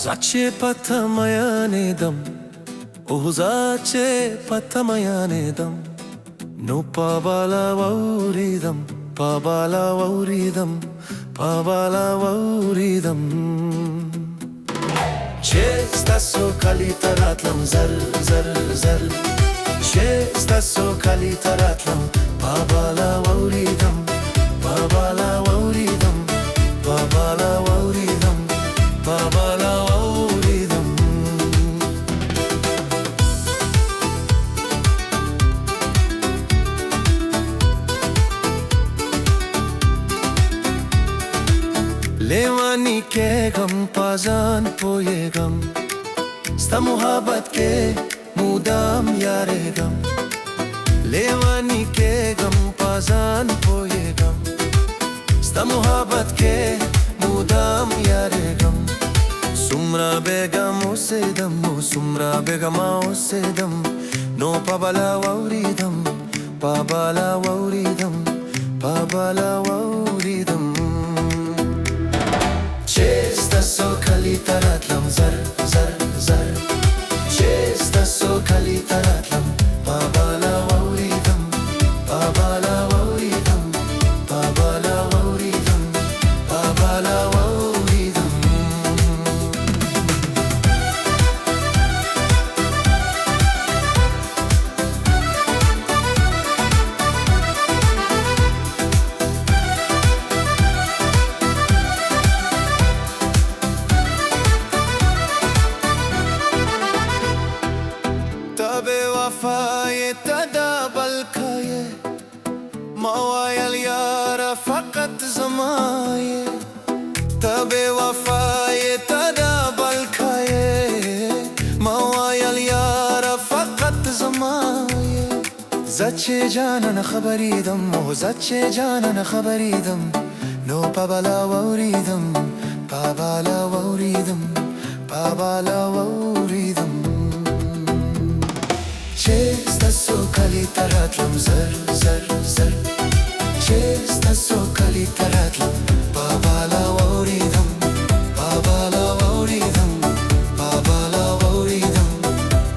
Zace patamayanedam, oh zace patamayanedam. No pabala vauridam, pabala vauridam, pabala vauridam. Ce sta so kalitaratlam, zar zar zar. Ce sta so kalitaratlam, pabala vauridam, pabala vauridam, pabala vauridam, pabala vauridam. लेवानी के गम पाजान पोये गम स्ता मुहब्बत के मुदाम यारे गम लेवानी के गम पाजान पोये गम स्ता मुहब्बत के मुदाम यारे गम सुमरा बेगम उसे दम सुमरा बेगमा उसे दम नो पबला वौरीदम पबला वौरीदम पबला वौरीदम Ce sta so kalitaratlam, zar zar zar. Ce sta so kalitaratlam, pabala vauridam, pabala vauridam, pabala vauridam, pabala vauridam. وفاي تدابل كاي موايا اليارة فقط زماي تبي وفاي تدابل كاي موايا اليارة فقط زماي زاتشي جانا خبري دم زاتشي جانا خبري دم نو بابلا ووريدم بابلا ووريدم بابلا ووريدم Ce sta so kalitaratlam, zar zar zar. Ce sta so kalitaratlam, pabala vauridam, pabala vauridam, pabala vauridam,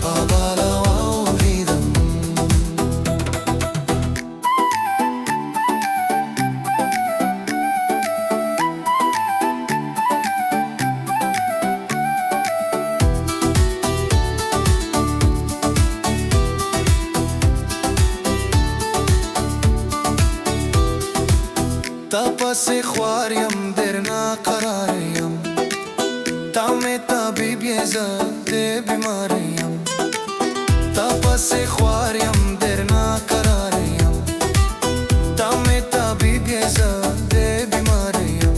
pabala vauridam. Tapase خواریم در ناقراریم تام طبیب زد بیماریم Tapase خواریم در ناقراریم تام طبیب زد بیماریم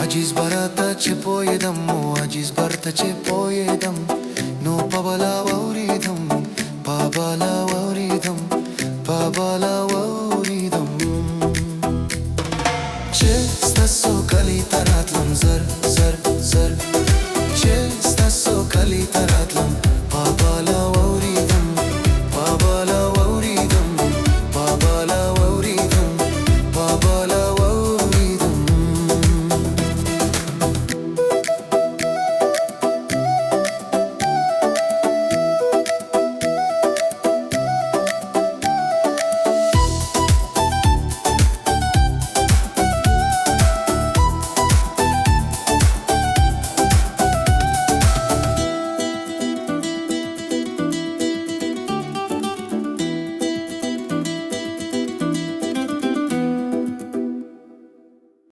عجیز برات چه پویدم و عجیز برات چه پویدم نو پابلا ووریدم پابلا ووریدم پابلا ووریدم Ce sta so kalitaratlam, zar